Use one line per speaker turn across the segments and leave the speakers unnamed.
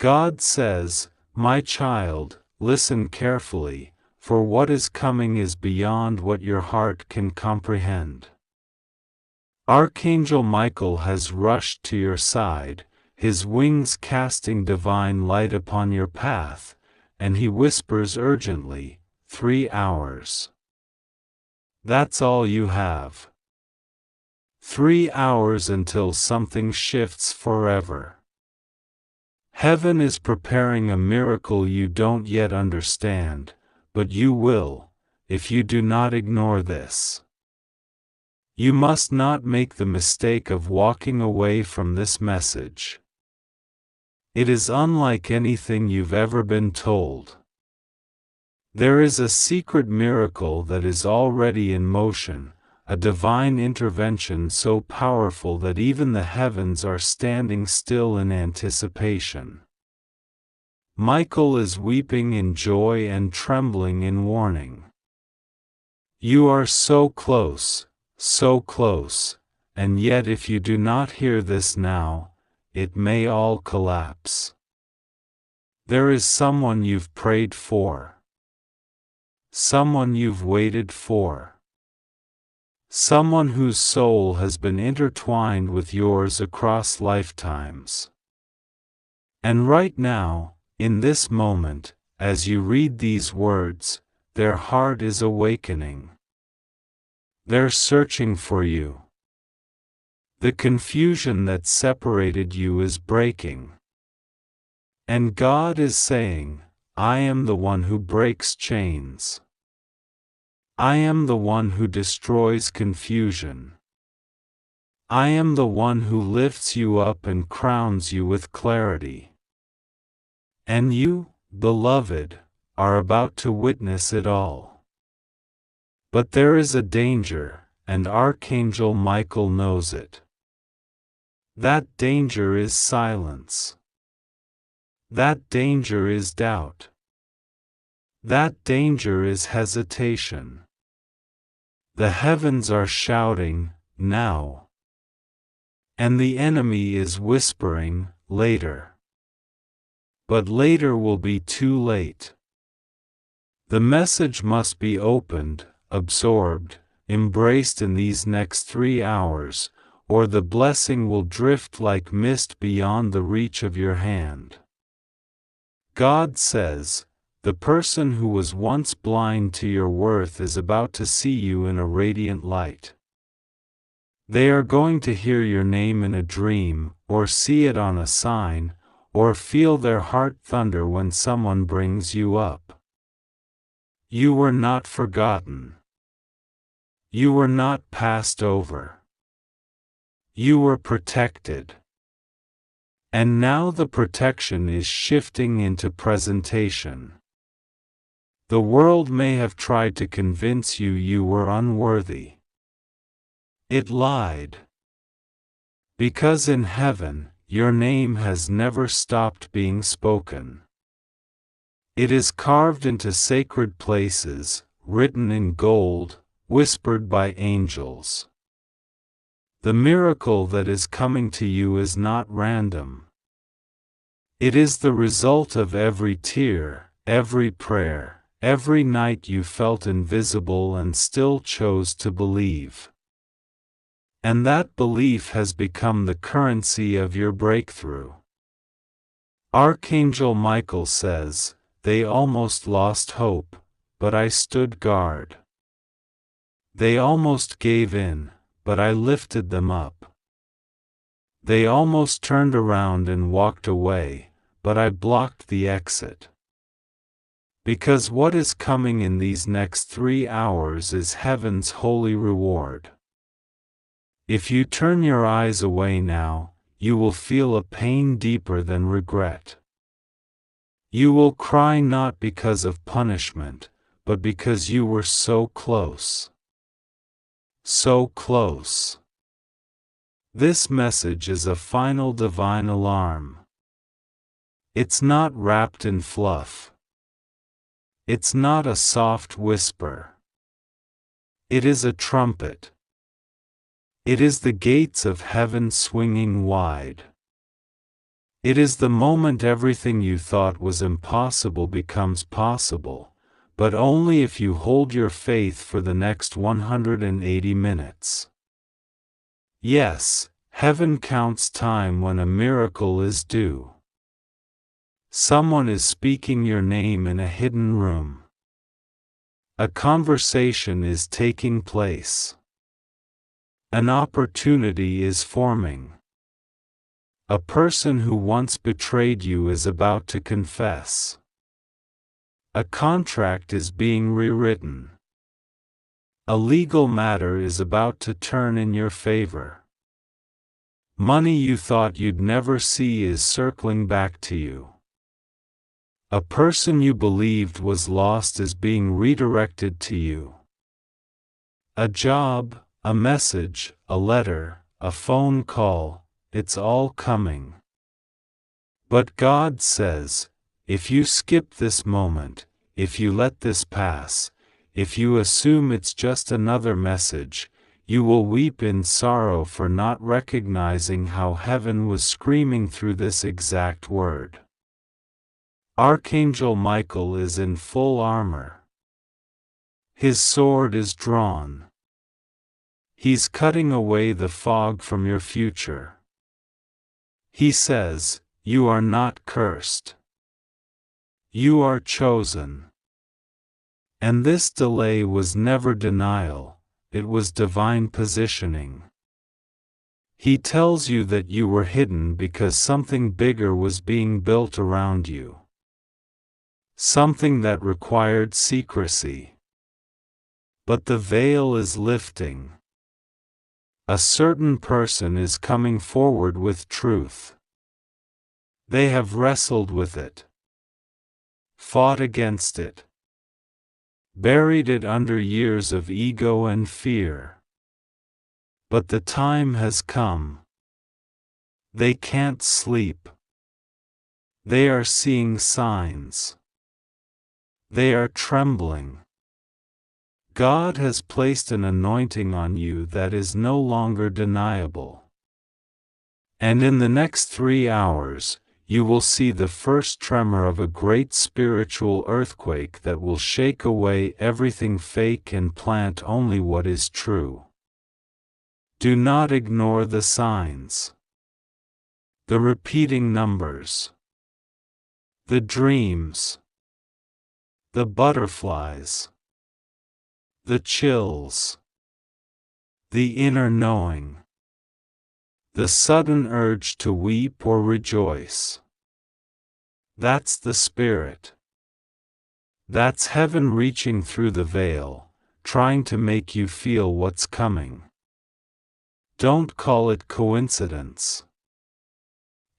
God says, "My child, listen carefully, for what is coming is beyond what your heart can comprehend." Archangel Michael has rushed to your side, his wings casting divine light upon your path, and he whispers urgently, 3 hours. That's all you have. 3 hours until something shifts forever. Heaven is preparing a miracle you don't yet understand, but you will, if you do not ignore this. You must not make the mistake of walking away from this message. It is unlike anything you've ever been told. There is a secret miracle that is already in motion, a divine intervention so powerful that even the heavens are standing still in anticipation. Michael is weeping in joy and trembling in warning. You are so close, and yet if you do not hear this now, it may all collapse. There is someone you've prayed for. Someone you've waited for. Someone whose soul has been intertwined with yours across lifetimes. And right now, in this moment, as you read these words, their heart is awakening. They're searching for you. The confusion that separated you is breaking. And God is saying, "I am the one who breaks chains. I am the one who destroys confusion. I am the one who lifts you up and crowns you with clarity. And you, beloved, are about to witness it all." But there is a danger, and Archangel Michael knows it. That danger is silence. That danger is doubt. That danger is hesitation. The heavens are shouting, "Now." And the enemy is whispering, "Later." But later will be too late. The message must be opened, absorbed, embraced in these next 3 hours, or the blessing will drift like mist beyond the reach of your hand. God says, the person who was once blind to your worth is about to see you in a radiant light. They are going to hear your name in a dream, or see it on a sign, or feel their heart thunder when someone brings you up. You were not forgotten. You were not passed over. You were protected. And now the protection is shifting into presentation. The world may have tried to convince you you were unworthy. It lied. Because in heaven, your name has never stopped being spoken. It is carved into sacred places, written in gold, whispered by angels. The miracle that is coming to you is not random. It is the result of every tear, every prayer, every night you felt invisible and still chose to believe. And that belief has become the currency of your breakthrough. Archangel Michael says, "They almost lost hope, but I stood guard. They almost gave in, but I lifted them up. They almost turned around and walked away, but I blocked the exit." Because what is coming in these next 3 hours is heaven's holy reward. If you turn your eyes away now, you will feel a pain deeper than regret. You will cry not because of punishment, but because you were so close. So close. This message is a final divine alarm. It's not wrapped in fluff. It's not a soft whisper. It is a trumpet. It is the gates of heaven swinging wide. It is the moment everything you thought was impossible becomes possible, but only if you hold your faith for the next 180 minutes. Yes, heaven counts time when a miracle is due. Someone is speaking your name in a hidden room. A conversation is taking place. An opportunity is forming. A person who once betrayed you is about to confess. A contract is being rewritten. A legal matter is about to turn in your favor. Money you thought you'd never see is circling back to you. A person you believed was lost is being redirected to you. A job, a message, a letter, a phone call, it's all coming. But God says, if you skip this moment, if you let this pass, if you assume it's just another message, you will weep in sorrow for not recognizing how heaven was screaming through this exact word. Archangel Michael is in full armor. His sword is drawn. He's cutting away the fog from your future. He says, you are not cursed. You are chosen. And this delay was never denial, it was divine positioning. He tells you that you were hidden because something bigger was being built around you. Something that required secrecy. But the veil is lifting. A certain person is coming forward with truth. They have wrestled with it, fought against it, buried it under years of ego and fear. But the time has come. They can't sleep. They are seeing signs. They are trembling. God has placed an anointing on you that is no longer deniable. And in the next 3 hours, you will see the first tremor of a great spiritual earthquake that will shake away everything fake and plant only what is true. Do not ignore the signs. The repeating numbers. The dreams. The butterflies. The chills. The inner knowing. The sudden urge to weep or rejoice. That's the Spirit. That's heaven reaching through the veil, trying to make you feel what's coming. Don't call it coincidence.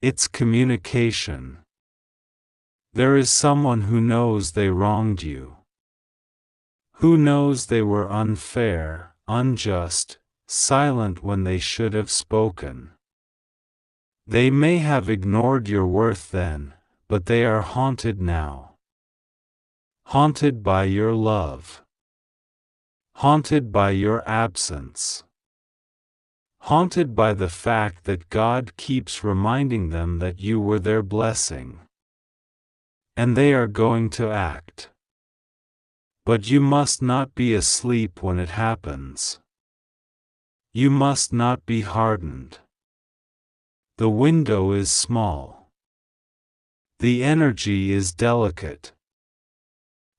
It's communication. There is someone who knows they wronged you. Who knows they were unfair, unjust, silent when they should have spoken. They may have ignored your worth then, but they are haunted now. Haunted by your love. Haunted by your absence. Haunted by the fact that God keeps reminding them that you were their blessing. And they are going to act. But you must not be asleep when it happens. You must not be hardened. The window is small. The energy is delicate.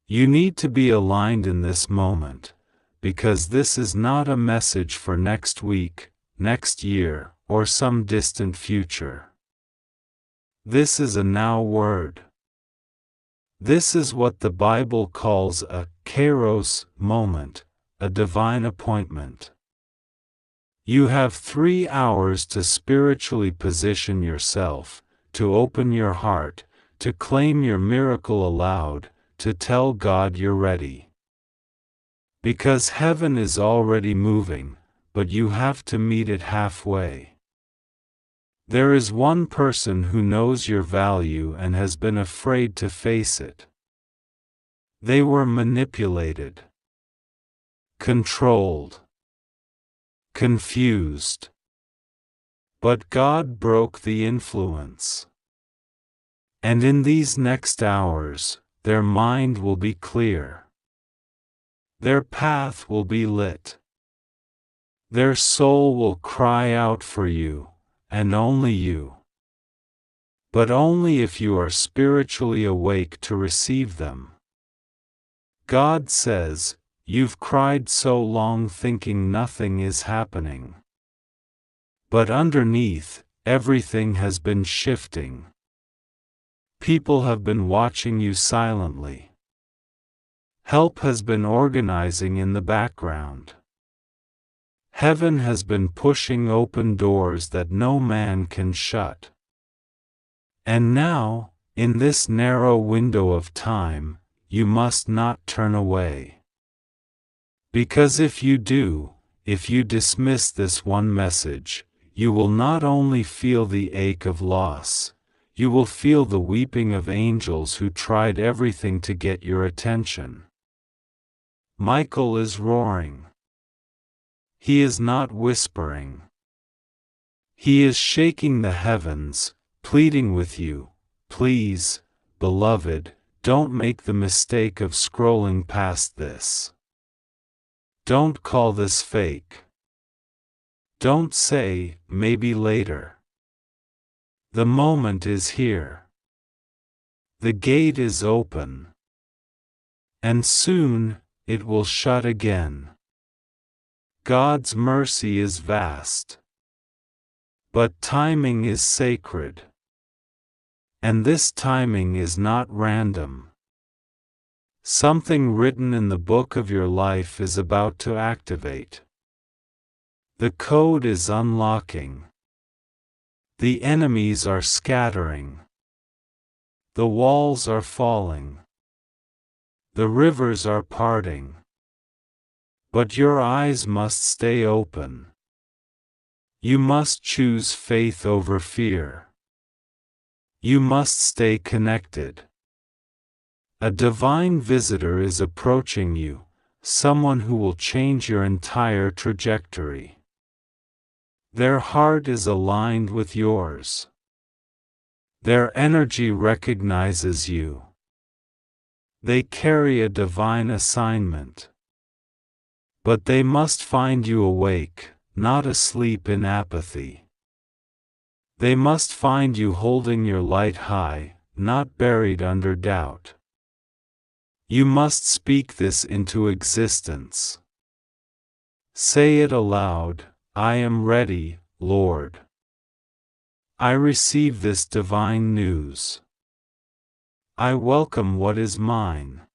You need to be aligned in this moment, because this is not a message for next week, next year, or some distant future. This is a now word. This is what the Bible calls a kairos moment, a divine appointment. You have 3 hours to spiritually position yourself, to open your heart, to claim your miracle aloud, to tell God you're ready. Because heaven is already moving, but you have to meet it halfway. There is one person who knows your value and has been afraid to face it. They were manipulated, controlled, confused. But God broke the influence. And in these next hours, their mind will be clear. Their path will be lit. Their soul will cry out for you, and only you. But only if you are spiritually awake to receive them. God says, "You've cried so long thinking nothing is happening. But underneath, everything has been shifting. People have been watching you silently. Help has been organizing in the background. Heaven has been pushing open doors that no man can shut. And now, in this narrow window of time, you must not turn away. Because if you do, if you dismiss this one message, you will not only feel the ache of loss, you will feel the weeping of angels who tried everything to get your attention. Michael is roaring. He is not whispering. He is shaking the heavens, pleading with you, "Please, beloved, don't make the mistake of scrolling past this. Don't call this fake. Don't say, maybe later. The moment is here. The gate is open. And soon, it will shut again." God's mercy is vast. But timing is sacred. And this timing is not random. Something written in the book of your life is about to activate. The code is unlocking. The enemies are scattering. The walls are falling. The rivers are parting. But your eyes must stay open. You must choose faith over fear. You must stay connected. A divine visitor is approaching you, someone who will change your entire trajectory. Their heart is aligned with yours. Their energy recognizes you. They carry a divine assignment. But they must find you awake, not asleep in apathy. They must find you holding your light high, not buried under doubt. You must speak this into existence. Say it aloud, "I am ready, Lord. I receive this divine news. I welcome what is mine.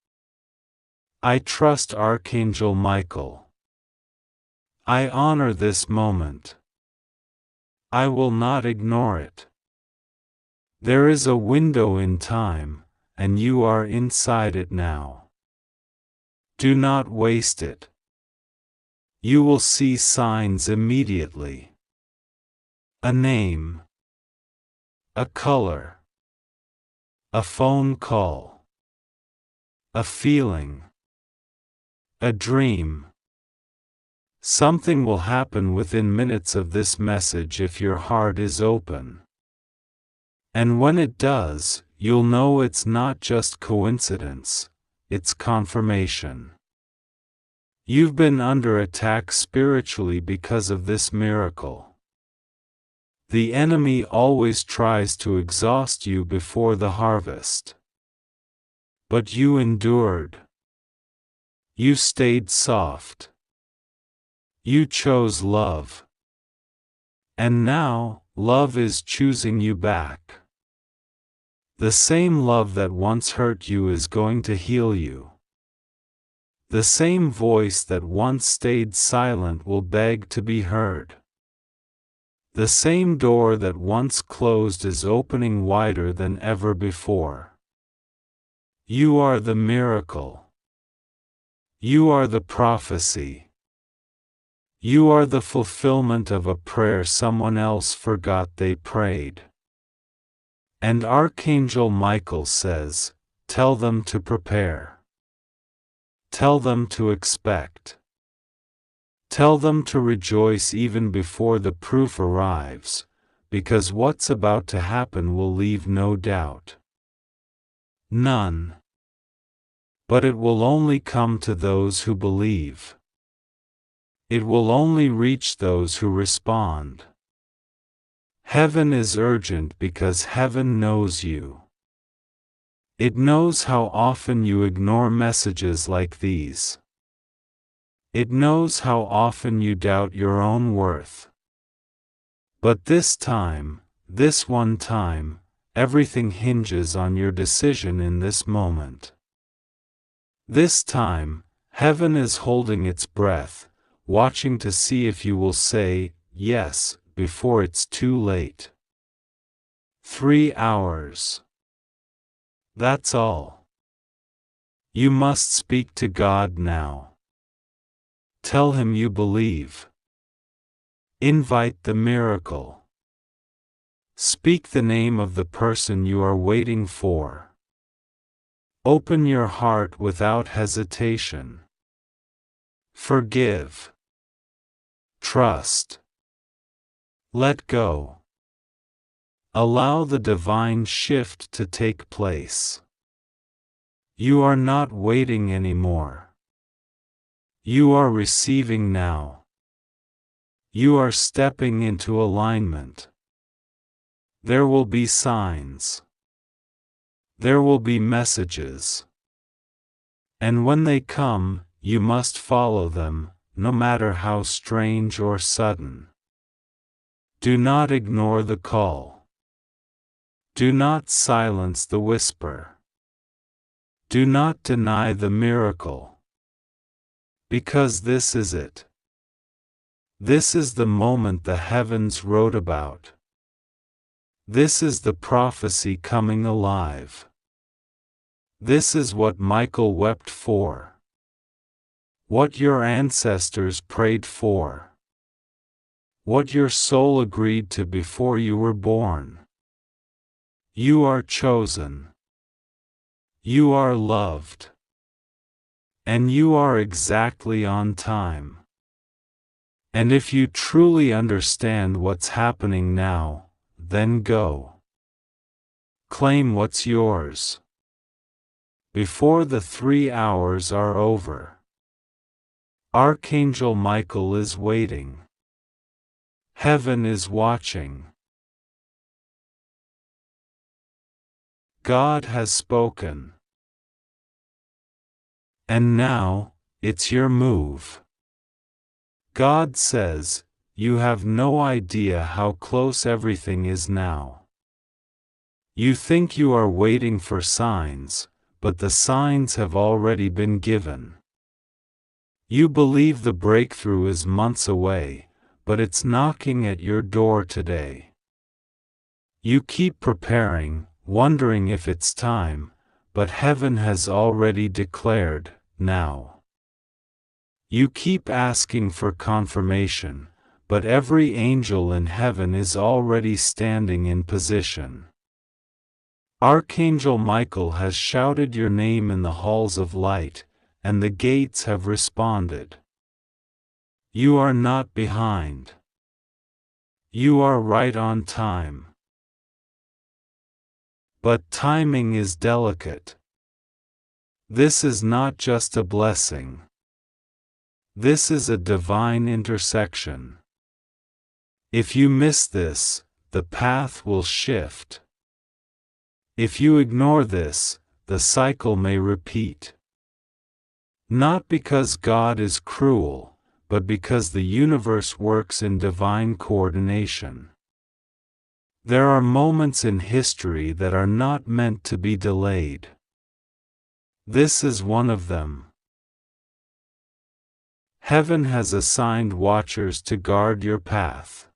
I trust Archangel Michael. I honor this moment. I will not ignore it. There is a window in time, and you are inside it now. Do not waste it. You will see signs immediately. A name. A color. A phone call. A feeling. A dream. Something will happen within minutes of this message if your heart is open. And when it does, you'll know it's not just coincidence, it's confirmation. You've been under attack spiritually because of this miracle. The enemy always tries to exhaust you before the harvest. But you endured. You stayed soft. You chose love. And now, love is choosing you back. The same love that once hurt you is going to heal you. The same voice that once stayed silent will beg to be heard. The same door that once closed is opening wider than ever before. You are the miracle. You are the prophecy. You are the fulfillment of a prayer someone else forgot they prayed. And Archangel Michael says, "Tell them to prepare. Tell them to expect. Tell them to rejoice even before the proof arrives, because what's about to happen will leave no doubt." None. But it will only come to those who believe. It will only reach those who respond. Heaven is urgent because heaven knows you. It knows how often you ignore messages like these. It knows how often you doubt your own worth. But this time, this one time, everything hinges on your decision in this moment. This time, heaven is holding its breath, watching to see if you will say yes before it's too late. 3 hours. That's all. You must speak to God now. Tell Him you believe. Invite the miracle. Speak the name of the person you are waiting for. Open your heart without hesitation. Forgive. Trust. Let go. Allow the divine shift to take place. You are not waiting anymore. You are receiving now. You are stepping into alignment. There will be signs. There will be messages. And when they come, you must follow them, no matter how strange or sudden. Do not ignore the call. Do not silence the whisper. Do not deny the miracle. Because this is it. This is the moment the heavens wrote about. This is the prophecy coming alive. This is what Michael wept for. What your ancestors prayed for. What your soul agreed to before you were born. You are chosen. You are loved. And you are exactly on time. And if you truly understand what's happening now, then go. Claim what's yours. Before the 3 hours are over. Archangel Michael is waiting. Heaven is watching. God has spoken. And now, it's your move. God says, you have no idea how close everything is now. You think you are waiting for signs, but the signs have already been given. You believe the breakthrough is months away, but it's knocking at your door today. You keep preparing, wondering if it's time, but heaven has already declared, now. You keep asking for confirmation, but every angel in heaven is already standing in position. Archangel Michael has shouted your name in the halls of light, and the gates have responded. You are not behind. You are right on time. But timing is delicate. This is not just a blessing. This is a divine intersection. If you miss this, the path will shift. If you ignore this, the cycle may repeat. Not because God is cruel, but because the universe works in divine coordination. There are moments in history that are not meant to be delayed. This is one of them. Heaven has assigned watchers to guard your path.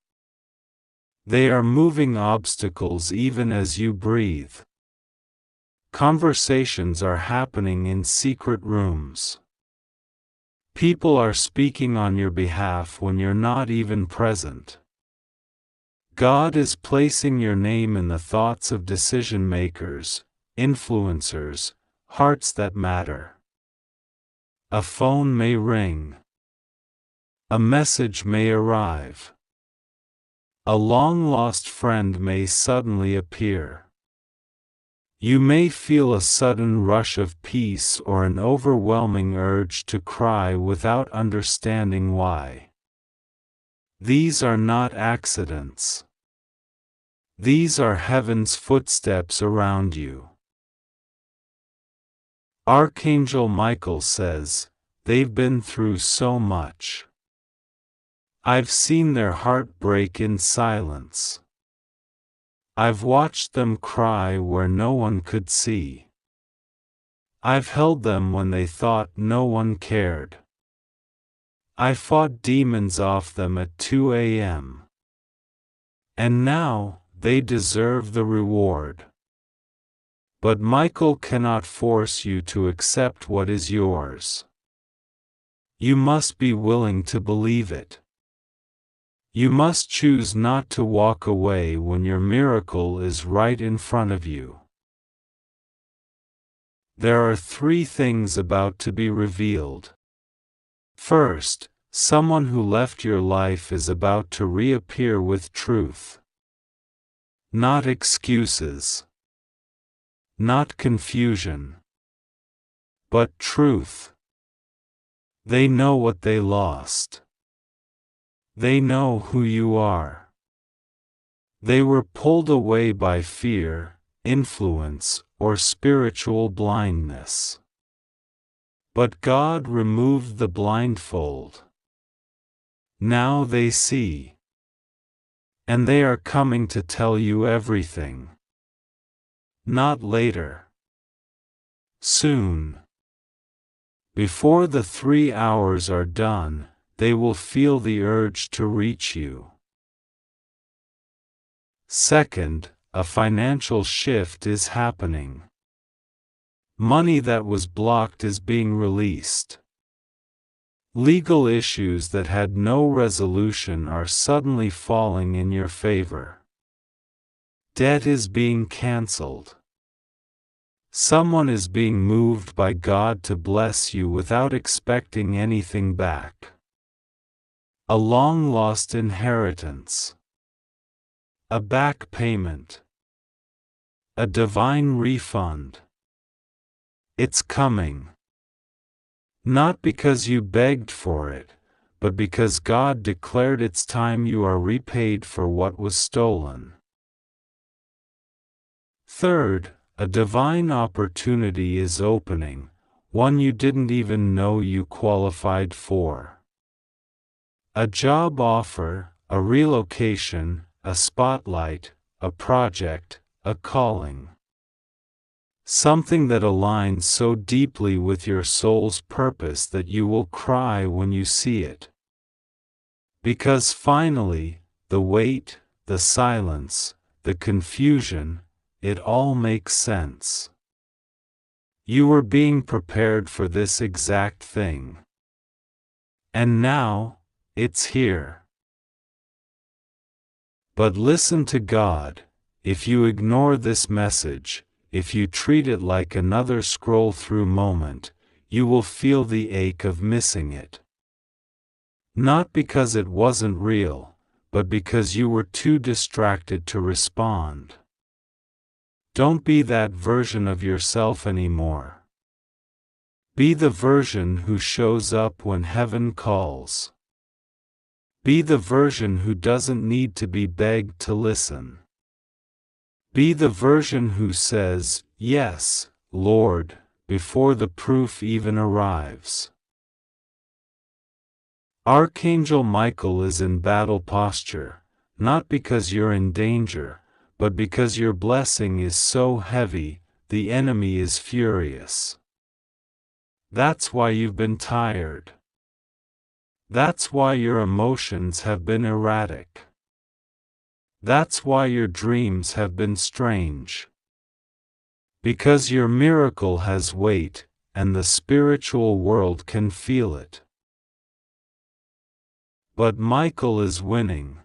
They are moving obstacles even as you breathe. Conversations are happening in secret rooms. People are speaking on your behalf when you're not even present. God is placing your name in the thoughts of decision makers, influencers, hearts that matter. A phone may ring. A message may arrive. A long-lost friend may suddenly appear. You may feel a sudden rush of peace or an overwhelming urge to cry without understanding why. These are not accidents. These are heaven's footsteps around you. Archangel Michael says, "They've been through so much. I've seen their heart break in silence. I've watched them cry where no one could see. I've held them when they thought no one cared. I fought demons off them at 2 a.m. And now, they deserve the reward." But Michael cannot force you to accept what is yours. You must be willing to believe it. You must choose not to walk away when your miracle is right in front of you. There are 3 things about to be revealed. First, someone who left your life is about to reappear with truth. Not excuses. Not confusion. But truth. They know what they lost. They know who you are. They were pulled away by fear, influence, or spiritual blindness. But God removed the blindfold. Now they see. And they are coming to tell you everything. Not later. Soon. Before the 3 hours are done, they will feel the urge to reach you. Second, a financial shift is happening. Money that was blocked is being released. Legal issues that had no resolution are suddenly falling in your favor. Debt is being cancelled. Someone is being moved by God to bless you without expecting anything back. A long-lost inheritance. A back payment. A divine refund. It's coming. Not because you begged for it, but because God declared it's time you are repaid for what was stolen. Third, a divine opportunity is opening, one you didn't even know you qualified for. A job offer, a relocation, a spotlight, a project, a calling. Something that aligns so deeply with your soul's purpose that you will cry when you see it. Because finally, the wait, the silence, the confusion, it all makes sense. You were being prepared for this exact thing. And now, it's here. But listen to God. If you ignore this message, if you treat it like another scroll-through moment, you will feel the ache of missing it. Not because it wasn't real, but because you were too distracted to respond. Don't be that version of yourself anymore. Be the version who shows up when heaven calls. Be the version who doesn't need to be begged to listen. Be the version who says, "Yes, Lord," before the proof even arrives. Archangel Michael is in battle posture, not because you're in danger, but because your blessing is so heavy, the enemy is furious. That's why you've been tired. That's why your emotions have been erratic. That's why your dreams have been strange. Because your miracle has weight, and the spiritual world can feel it. But Michael is winning.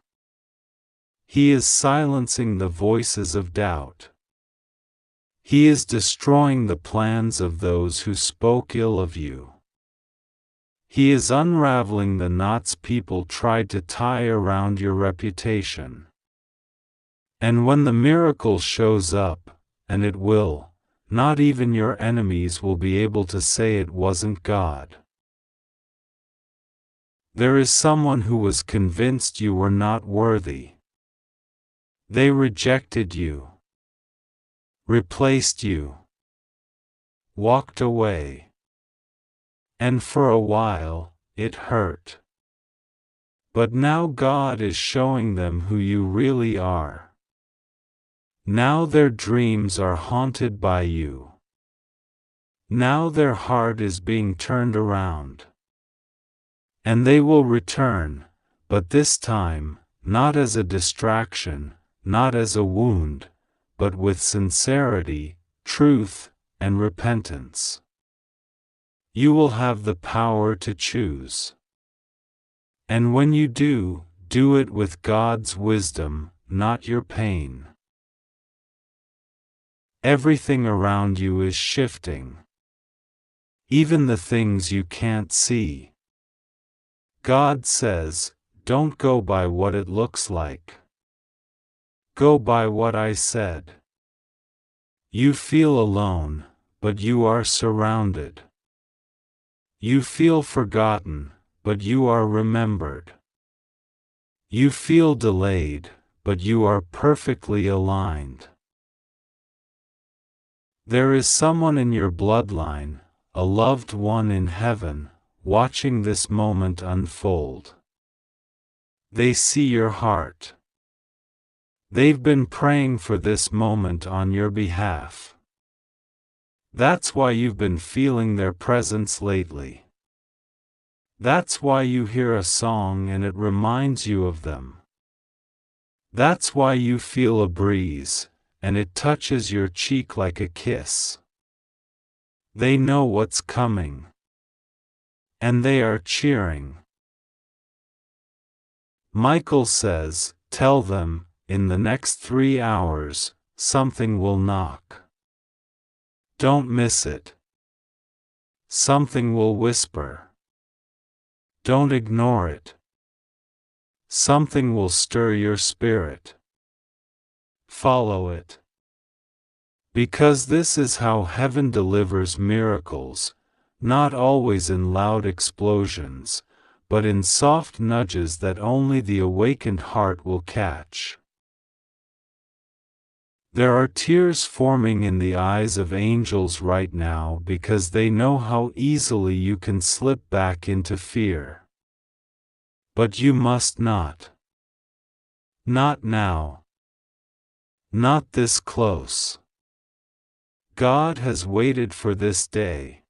He is silencing the voices of doubt. He is destroying the plans of those who spoke ill of you. He is unraveling the knots people tried to tie around your reputation. And when the miracle shows up, and it will. Not even your enemies will be able to say it wasn't God. There is someone who was convinced you were not worthy. They rejected you, replaced you, walked away. And for a while, it hurt. But now God is showing them who you really are. Now their dreams are haunted by you. Now their heart is being turned around. And they will return, but this time, not as a distraction, not as a wound, but with sincerity, truth, and repentance. You will have the power to choose. And when you do, do it with God's wisdom, not your pain. Everything around you is shifting. Even the things you can't see. God says, don't go by what it looks like. Go by what I said. You feel alone, but you are surrounded. You feel forgotten, but you are remembered. You feel delayed, but you are perfectly aligned. There is someone in your bloodline, a loved one in heaven, watching this moment unfold. They see your heart. They've been praying for this moment on your behalf. That's why you've been feeling their presence lately. That's why you hear a song and it reminds you of them. That's why you feel a breeze, and it touches your cheek like a kiss. They know what's coming. And they are cheering. Michael says, tell them, in the next 3 hours, something will knock. Don't miss it. Something will whisper. Don't ignore it. Something will stir your spirit. Follow it. Because this is how heaven delivers miracles, not always in loud explosions, but in soft nudges that only the awakened heart will catch. There are tears forming in the eyes of angels right now because they know how easily you can slip back into fear. But you must not. Not now. Not this close. God has waited for this day.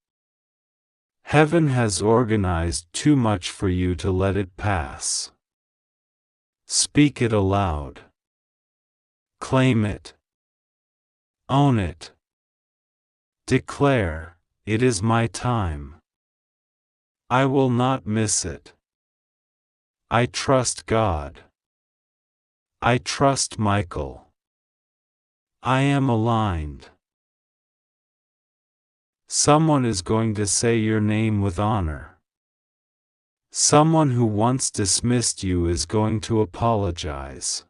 Heaven has organized too much for you to let it pass. Speak it aloud. Claim it. Own it. Declare, it is my time. I will not miss it. I trust God. I trust Michael. I am aligned. Someone is going to say your name with honor. Someone who once dismissed you is going to apologize.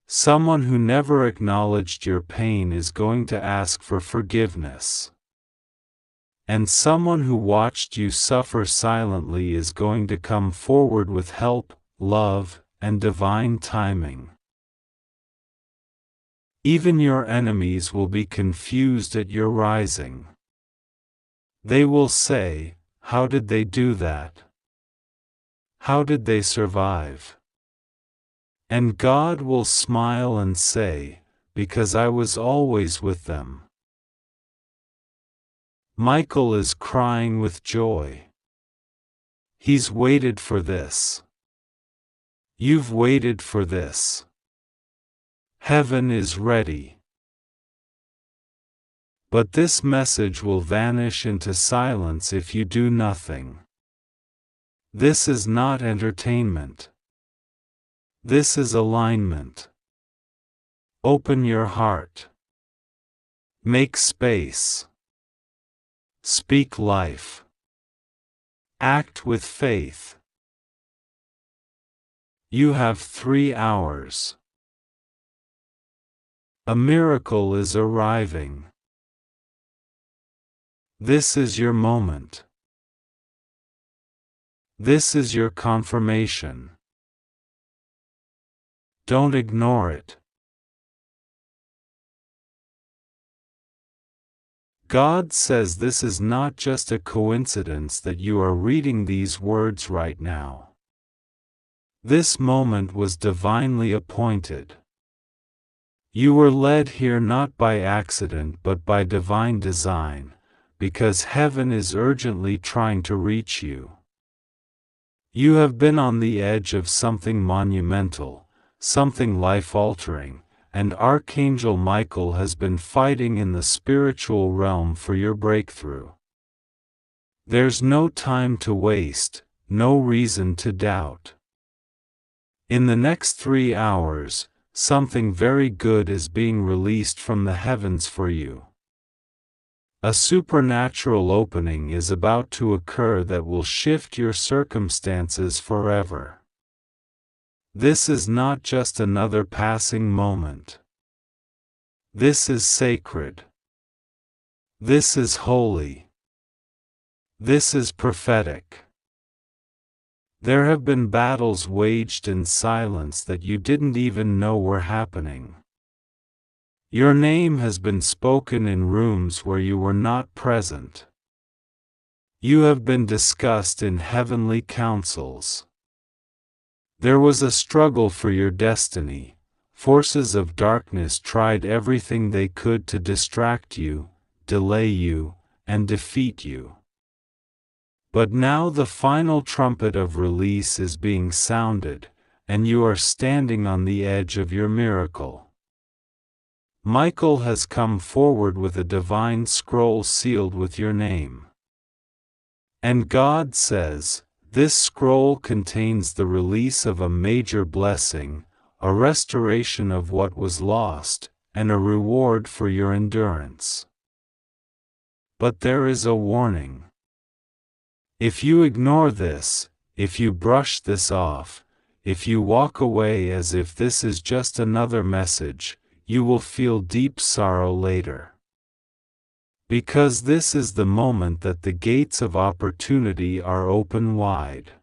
Someone who never acknowledged your pain is going to ask for forgiveness. And someone who watched you suffer silently is going to come forward with help, love, and divine timing. Even your enemies will be confused at your rising. They will say, how did they do that? How did they survive? And God will smile and say, because I was always with them. Michael is crying with joy. He's waited for this. You've waited for this. Heaven is ready. But this message will vanish into silence if you do nothing. This is not entertainment. This is alignment. Open your heart. Make space. Speak life. Act with faith. You have 3 hours. A miracle is arriving. This is your moment. This is your confirmation. Don't ignore it. God says this is not just a coincidence that you are reading these words right now. This moment was divinely appointed. You were led here not by accident but by divine design, because heaven is urgently trying to reach you. You have been on the edge of something monumental, something life-altering, and Archangel Michael has been fighting in the spiritual realm for your breakthrough. There's no time to waste, no reason to doubt. In the next 3 hours, something very good is being released from the heavens for you. A supernatural opening is about to occur that will shift your circumstances forever. This is not just another passing moment. This is sacred. This is holy. This is prophetic. There have been battles waged in silence that you didn't even know were happening. Your name has been spoken in rooms where you were not present. You have been discussed in heavenly councils. There was a struggle for your destiny. Forces of darkness tried everything they could to distract you, delay you, and defeat you. But now the final trumpet of release is being sounded, and you are standing on the edge of your miracle. Michael has come forward with a divine scroll sealed with your name. And God says, this scroll contains the release of a major blessing, a restoration of what was lost, and a reward for your endurance. But there is a warning. If you ignore this, if you brush this off, if you walk away as if this is just another message, you will feel deep sorrow later. Because this is the moment that the gates of opportunity are open wide.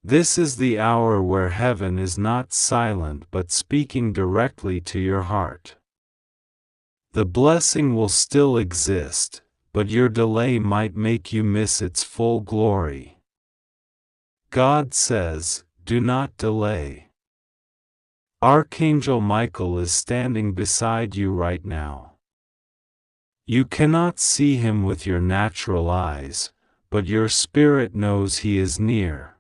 This is the hour where heaven is not silent but speaking directly to your heart. The blessing will still exist, but your delay might make you miss its full glory. God says, do not delay. Archangel Michael is standing beside you right now. You cannot see him with your natural eyes, but your spirit knows he is near.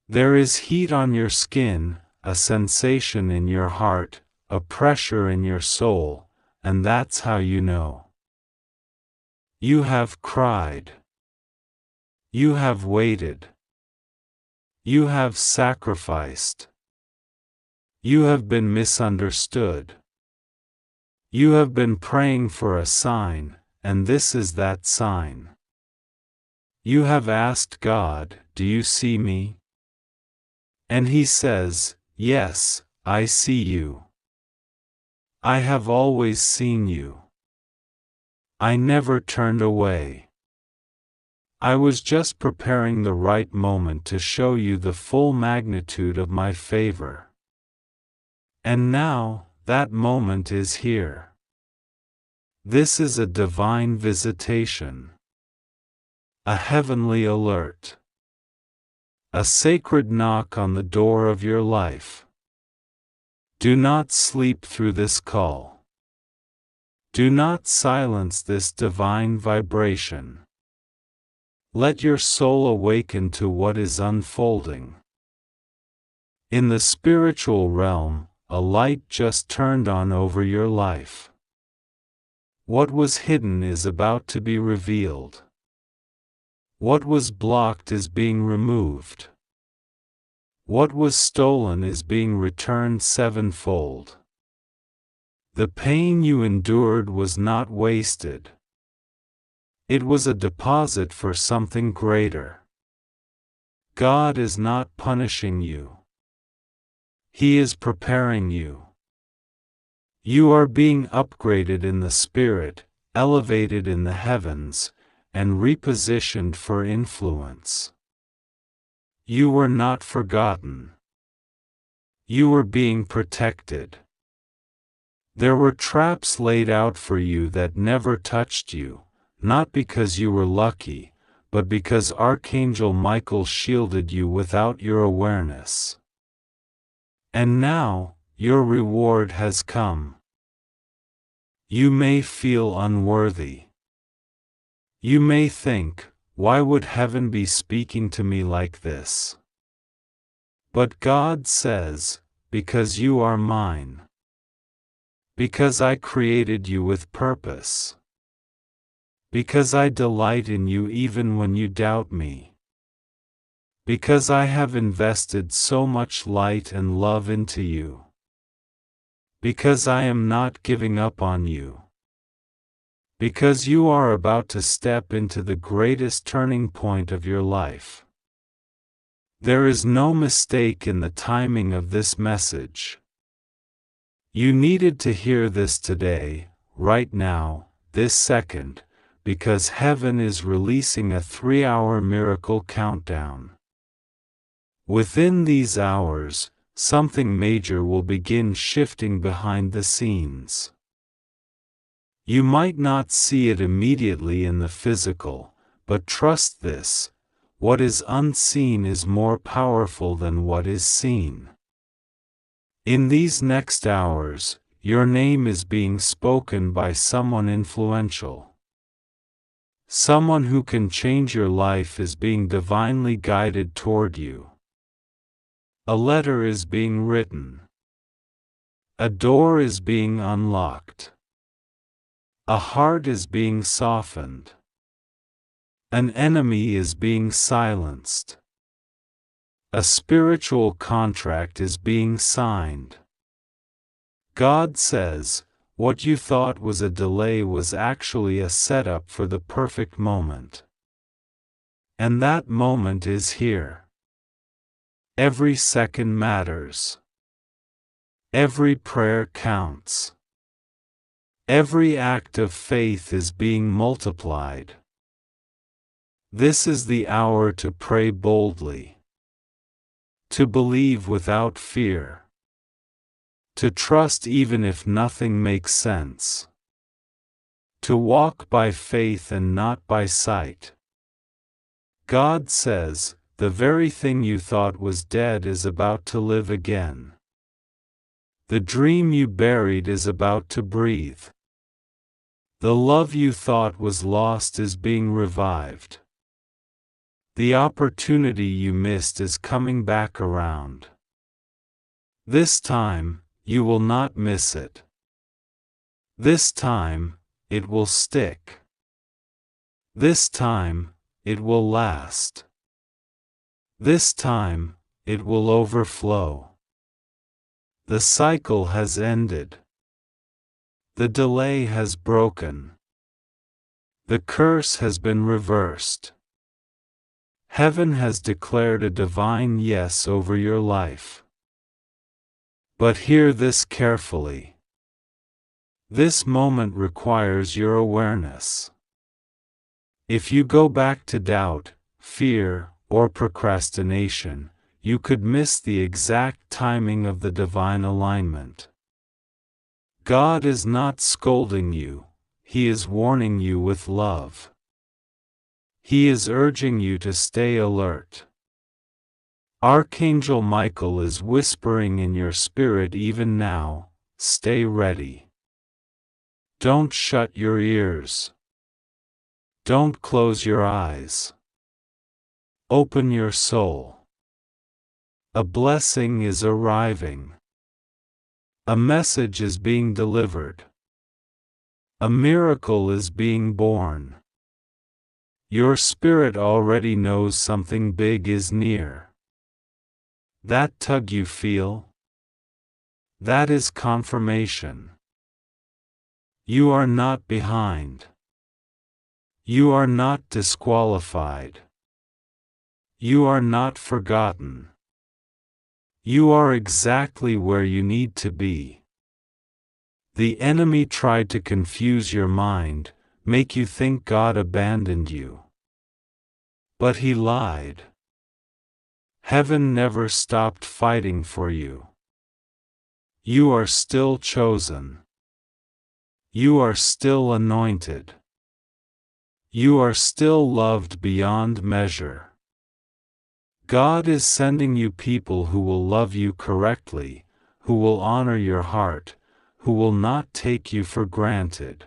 There is heat on your skin, a sensation in your heart, a pressure in your soul, and that's how you know. You have cried. You have waited. You have sacrificed. You have been misunderstood. You have been praying for a sign, and this is that sign. You have asked God, do you see me? And He says, yes, I see you. I have always seen you. I never turned away. I was just preparing the right moment to show you the full magnitude of my favor. And now, that moment is here. This is a divine visitation. A heavenly alert. A sacred knock on the door of your life. Do not sleep through this call. Do not silence this divine vibration. Let your soul awaken to what is unfolding. In the spiritual realm, a light just turned on over your life. What was hidden is about to be revealed. What was blocked is being removed. What was stolen is being returned sevenfold. The pain you endured was not wasted. It was a deposit for something greater. God is not punishing you. He is preparing you. You are being upgraded in the Spirit, elevated in the heavens, and repositioned for influence. You were not forgotten. You were being protected. There were traps laid out for you that never touched you, not because you were lucky, but because Archangel Michael shielded you without your awareness. And now, your reward has come. You may feel unworthy. You may think, why would heaven be speaking to me like this? But God says, because you are mine. Because I created you with purpose. Because I delight in you even when you doubt me. Because I have invested so much light and love into you. Because I am not giving up on you. Because you are about to step into the greatest turning point of your life. There is no mistake in the timing of this message. You needed to hear this today, right now, this second, because heaven is releasing a 3-hour miracle countdown. Within these hours, something major will begin shifting behind the scenes. You might not see it immediately in the physical, but trust this, what is unseen is more powerful than what is seen. In these next hours, your name is being spoken by someone influential. Someone who can change your life is being divinely guided toward you. A letter is being written. A door is being unlocked. A heart is being softened. An enemy is being silenced. A spiritual contract is being signed. God says, what you thought was a delay was actually a setup for the perfect moment. And that moment is here. Every second matters. Every prayer counts. Every act of faith is being multiplied. This is the hour to pray boldly. To believe without fear. To trust even if nothing makes sense. To walk by faith and not by sight. God says, the very thing you thought was dead is about to live again. The dream you buried is about to breathe. The love you thought was lost is being revived. The opportunity you missed is coming back around. This time, you will not miss it. This time, it will stick. This time, it will last. This time, it will overflow. The cycle has ended. The delay has broken. The curse has been reversed. Heaven has declared a divine yes over your life. But hear this carefully. This moment requires your awareness. If you go back to doubt, fear, or procrastination, you could miss the exact timing of the divine alignment. God is not scolding you, He is warning you with love. He is urging you to stay alert. Archangel Michael is whispering in your spirit even now, stay ready. Don't shut your ears. Don't close your eyes. Open your soul. A blessing is arriving. A message is being delivered. A miracle is being born. Your spirit already knows something big is near. That tug you feel? That is confirmation. You are not behind. You are not disqualified. You are not forgotten. You are exactly where you need to be. The enemy tried to confuse your mind, make you think God abandoned you. But he lied. Heaven never stopped fighting for you. You are still chosen. You are still anointed. You are still loved beyond measure. God is sending you people who will love you correctly, who will honor your heart, who will not take you for granted.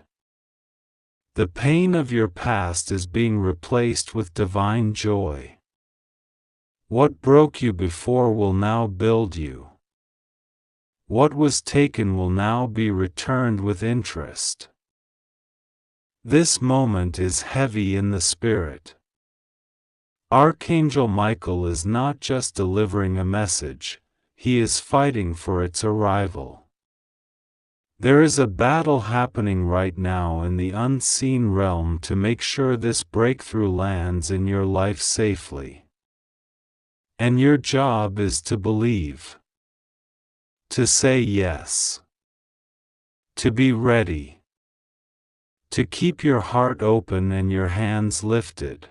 The pain of your past is being replaced with divine joy. What broke you before will now build you. What was taken will now be returned with interest. This moment is heavy in the spirit. Archangel Michael is not just delivering a message, he is fighting for its arrival. There is a battle happening right now in the unseen realm to make sure this breakthrough lands in your life safely. And your job is to believe. To say yes. To be ready. To keep your heart open and your hands lifted.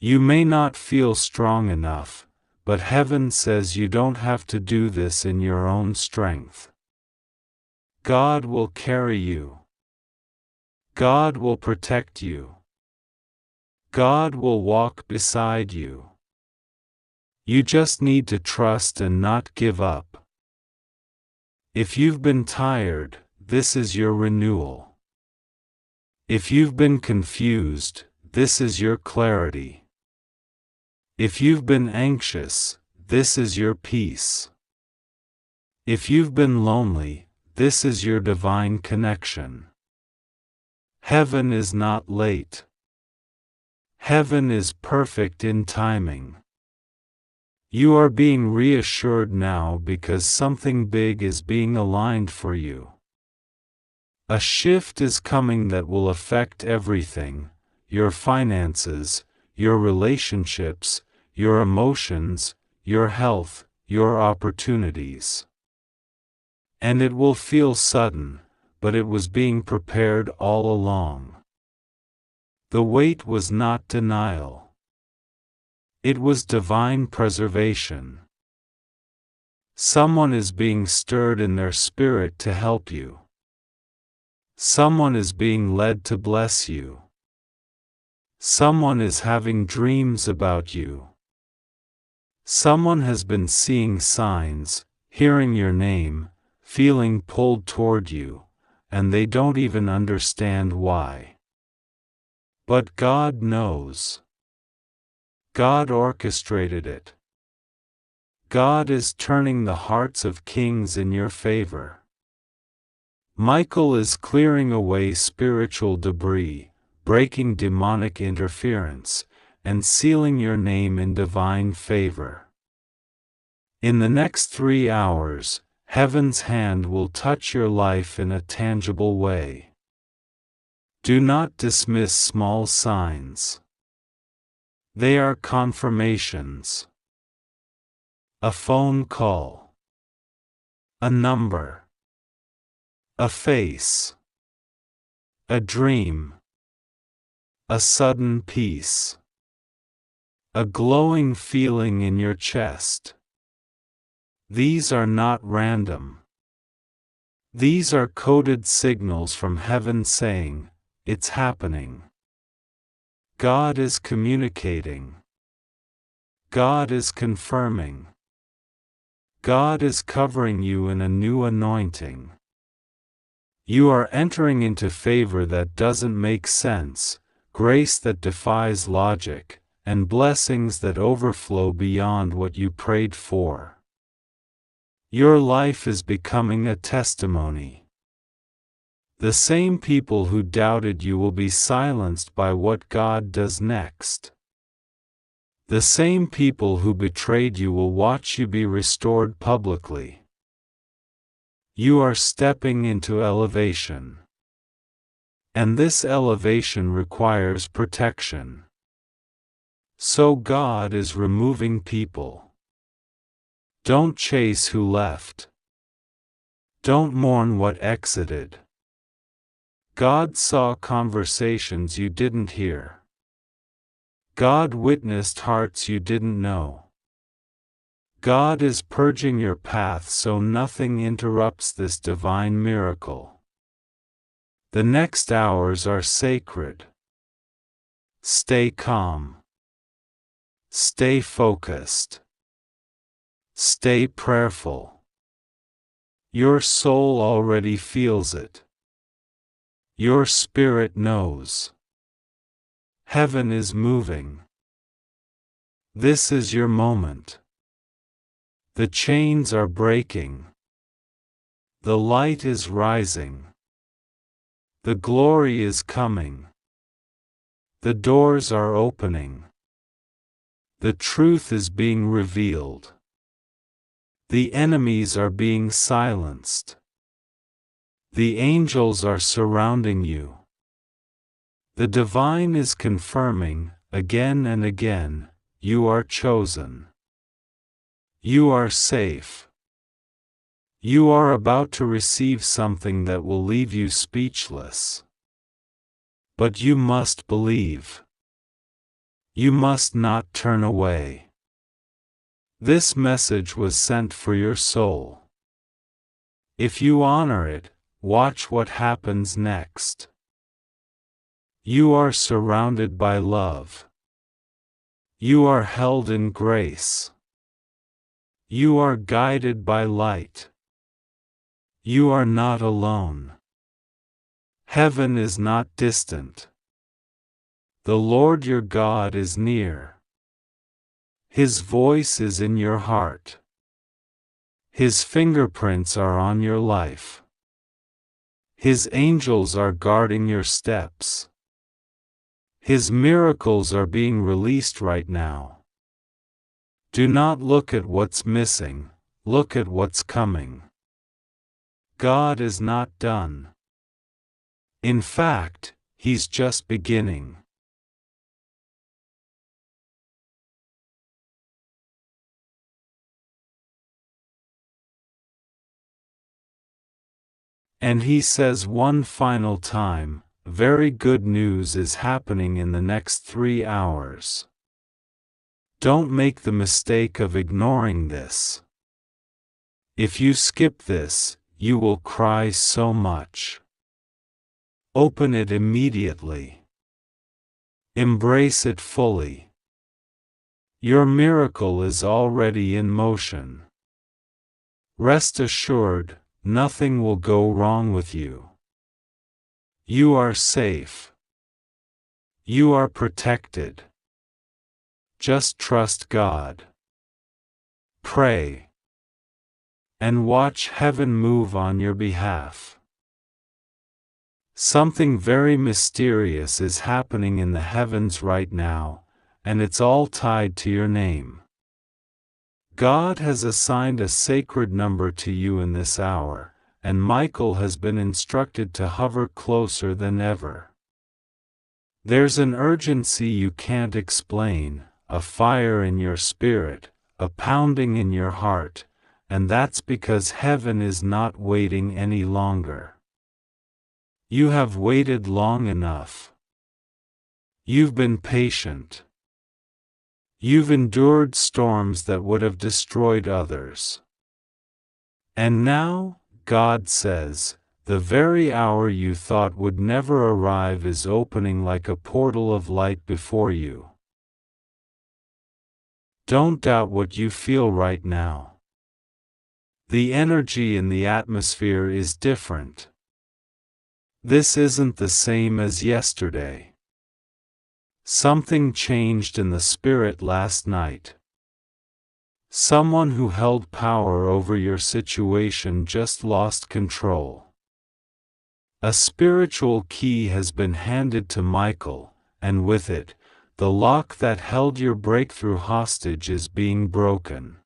You may not feel strong enough, but heaven says you don't have to do this in your own strength. God will carry you. God will protect you. God will walk beside you. You just need to trust and not give up. If you've been tired, this is your renewal. If you've been confused, this is your clarity. If you've been anxious, this is your peace. If you've been lonely, this is your divine connection. Heaven is not late. Heaven is perfect in timing. You are being reassured now because something big is being aligned for you. A shift is coming that will affect everything: your finances, your relationships, your emotions, your health, your opportunities. And it will feel sudden, but it was being prepared all along. The wait was not denial. It was divine preservation. Someone is being stirred in their spirit to help you. Someone is being led to bless you. Someone is having dreams about you. Someone has been seeing signs, hearing your name, feeling pulled toward you, and they don't even understand why. But God knows. God orchestrated it. God is turning the hearts of kings in your favor. Michael is clearing away spiritual debris, breaking demonic interference, and sealing your name in divine favor. In the next 3 hours, Heaven's hand will touch your life in a tangible way. Do not dismiss small signs. They are confirmations. A phone call. A number. A face. A dream. A sudden peace. A glowing feeling in your chest. These are not random. These are coded signals from heaven saying, "It's happening." God is communicating. God is confirming. God is covering you in a new anointing. You are entering into favor that doesn't make sense, grace that defies logic, and blessings that overflow beyond what you prayed for. Your life is becoming a testimony. The same people who doubted you will be silenced by what God does next. The same people who betrayed you will watch you be restored publicly. You are stepping into elevation. And this elevation requires protection. So God is removing people. Don't chase who left. Don't mourn what exited. God saw conversations you didn't hear. God witnessed hearts you didn't know. God is purging your path so nothing interrupts this divine miracle. The next hours are sacred. Stay calm. Stay focused. Stay prayerful. Your soul already feels it. Your spirit knows. Heaven is moving. This is your moment. The chains are breaking. The light is rising. The glory is coming. The doors are opening. The truth is being revealed. The enemies are being silenced. The angels are surrounding you. The divine is confirming, again and again, you are chosen. You are safe. You are about to receive something that will leave you speechless. But you must believe. You must not turn away. This message was sent for your soul. If you honor it, watch what happens next. You are surrounded by love. You are held in grace. You are guided by light. You are not alone. Heaven is not distant. The Lord your God is near. His voice is in your heart. His fingerprints are on your life. His angels are guarding your steps. His miracles are being released right now. Do not look at what's missing, look at what's coming. God is not done. In fact, He's just beginning. And He says one final time, very good news is happening in the next 3 hours. Don't make the mistake of ignoring this. If you skip this, you will cry so much. Open it immediately. Embrace it fully. Your miracle is already in motion. Rest assured, nothing will go wrong with you. You are safe. You are protected. Just trust God. Pray. And watch heaven move on your behalf. Something very mysterious is happening in the heavens right now, and it's all tied to your name. God has assigned a sacred number to you in this hour, and Michael has been instructed to hover closer than ever. There's an urgency you can't explain, a fire in your spirit, a pounding in your heart, and that's because heaven is not waiting any longer. You have waited long enough. You've been patient. You've endured storms that would have destroyed others. And now, God says, the very hour you thought would never arrive is opening like a portal of light before you. Don't doubt what you feel right now. The energy in the atmosphere is different. This isn't the same as yesterday. Something changed in the spirit last night. Someone who held power over your situation just lost control. A spiritual key has been handed to Michael, and with it, the lock that held your breakthrough hostage is being broken.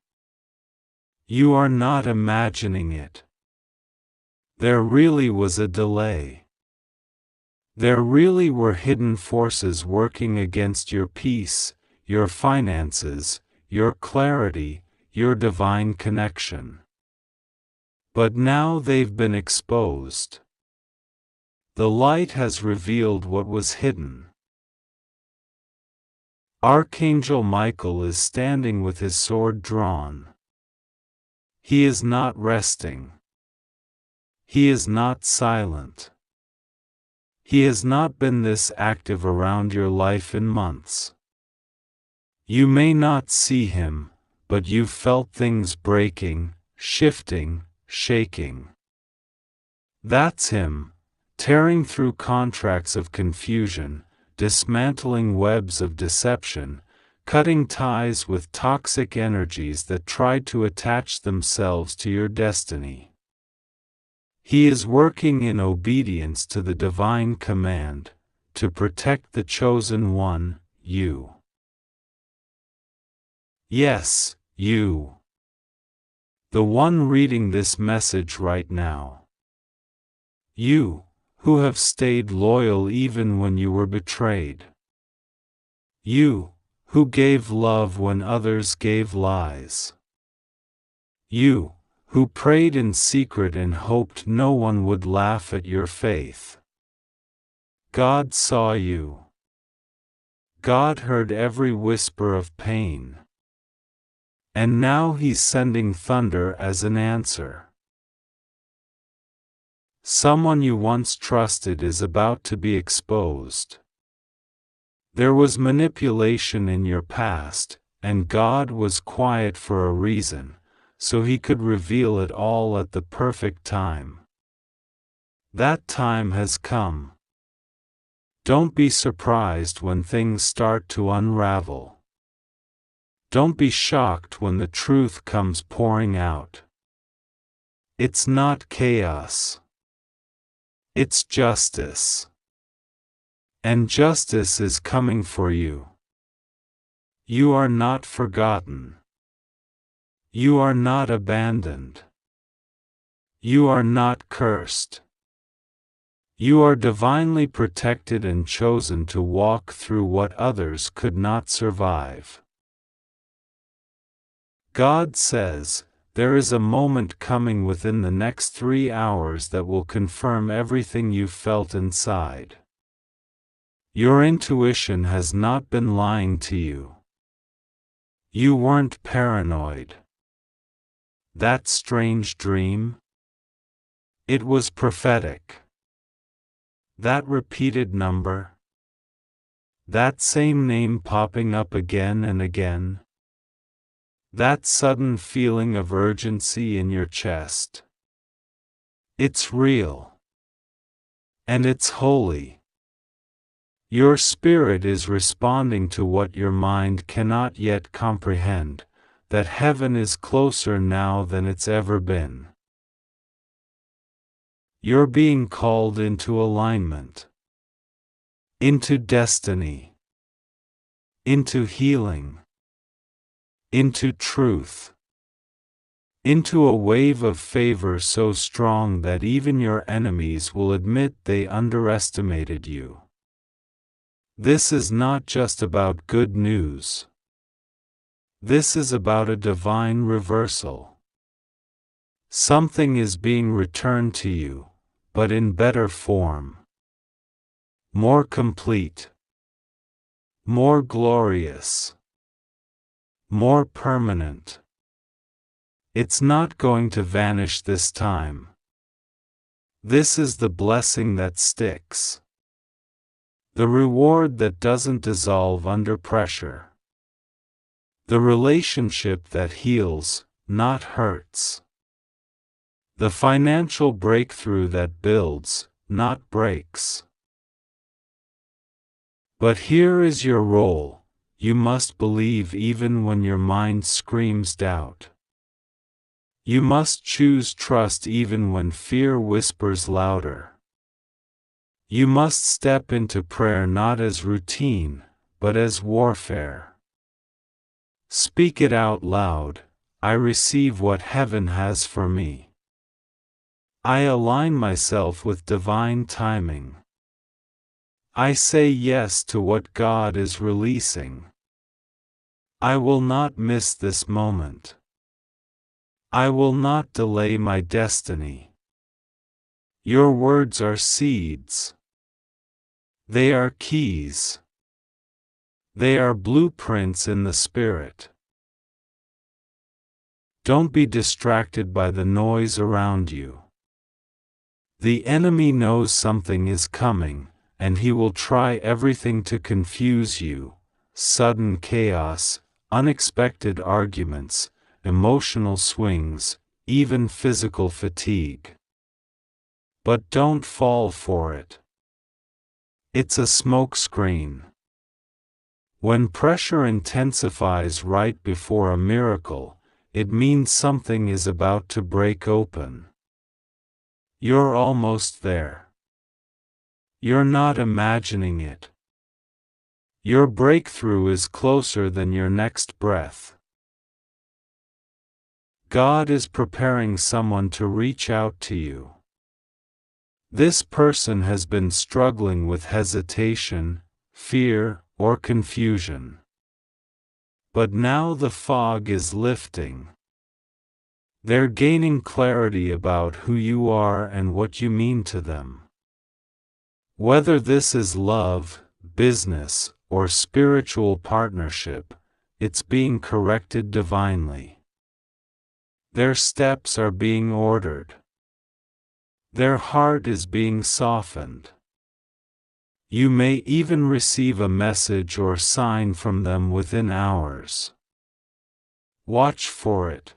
You are not imagining it. There really was a delay. There really were hidden forces working against your peace, your finances, your clarity, your divine connection. But now they've been exposed. The light has revealed what was hidden. Archangel Michael is standing with his sword drawn. He is not resting. He is not silent. He has not been this active around your life in months. You may not see him, but you've felt things breaking, shifting, shaking. That's him, tearing through contracts of confusion, dismantling webs of deception, cutting ties with toxic energies that tried to attach themselves to your destiny. He is working in obedience to the divine command, to protect the chosen one, you. Yes, you. The one reading this message right now. You, who have stayed loyal even when you were betrayed. You, who gave love when others gave lies. You, who prayed in secret and hoped no one would laugh at your faith. God saw you. God heard every whisper of pain. And now He's sending thunder as an answer. Someone you once trusted is about to be exposed. There was manipulation in your past, and God was quiet for a reason, so He could reveal it all at the perfect time. That time has come. Don't be surprised when things start to unravel. Don't be shocked when the truth comes pouring out. It's not chaos. It's justice. And justice is coming for you. You are not forgotten. You are not abandoned. You are not cursed. You are divinely protected and chosen to walk through what others could not survive. God says, there is a moment coming within the next 3 hours that will confirm everything you've felt inside. Your intuition has not been lying to you. You weren't paranoid. That strange dream? It was prophetic. That repeated number? That same name popping up again and again? That sudden feeling of urgency in your chest? It's real. And it's holy. Your spirit is responding to what your mind cannot yet comprehend, that heaven is closer now than it's ever been. You're being called into alignment, into destiny, into healing, into truth, into a wave of favor so strong that even your enemies will admit they underestimated you. This is not just about good news. This is about a divine reversal. Something is being returned to you, but in better form. More complete. More glorious. More permanent. It's not going to vanish this time. This is the blessing that sticks. The reward that doesn't dissolve under pressure. The relationship that heals, not hurts. The financial breakthrough that builds, not breaks. But here is your role: you must believe even when your mind screams doubt. You must choose trust even when fear whispers louder. You must step into prayer not as routine, but as warfare. Speak it out loud: I receive what heaven has for me. I align myself with divine timing. I say yes to what God is releasing. I will not miss this moment. I will not delay my destiny. Your words are seeds. They are keys. They are blueprints in the Spirit. Don't be distracted by the noise around you. The enemy knows something is coming, and he will try everything to confuse you. Sudden chaos, unexpected arguments, emotional swings, even physical fatigue. But don't fall for it. It's a smokescreen. When pressure intensifies right before a miracle, it means something is about to break open. You're almost there. You're not imagining it. Your breakthrough is closer than your next breath. God is preparing someone to reach out to you. This person has been struggling with hesitation, fear, or confusion. But now the fog is lifting. They're gaining clarity about who you are and what you mean to them. Whether this is love, business, or spiritual partnership, it's being corrected divinely. Their steps are being ordered. Their heart is being softened. You may even receive a message or sign from them within hours. Watch for it.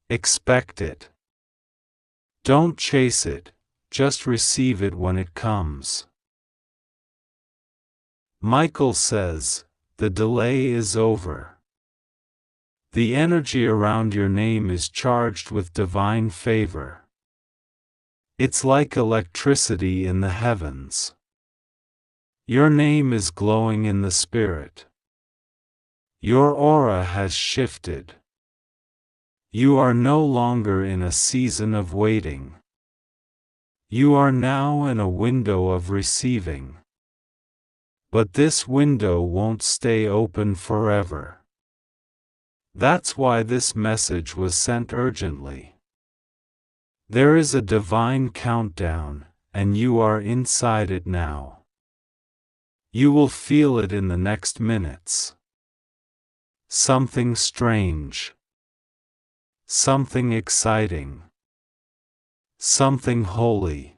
Expect it. Don't chase it, just receive it when it comes. Michael says, the delay is over. The energy around your name is charged with divine favor. It's like electricity in the heavens. Your name is glowing in the Spirit. Your aura has shifted. You are no longer in a season of waiting. You are now in a window of receiving. But this window won't stay open forever. That's why this message was sent urgently. There is a divine countdown, and you are inside it now. You will feel it in the next minutes. Something strange. Something exciting. Something holy.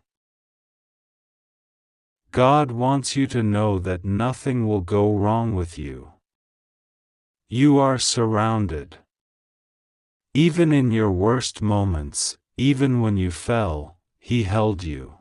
God wants you to know that nothing will go wrong with you. You are surrounded. Even in your worst moments, even when you fell, He held you.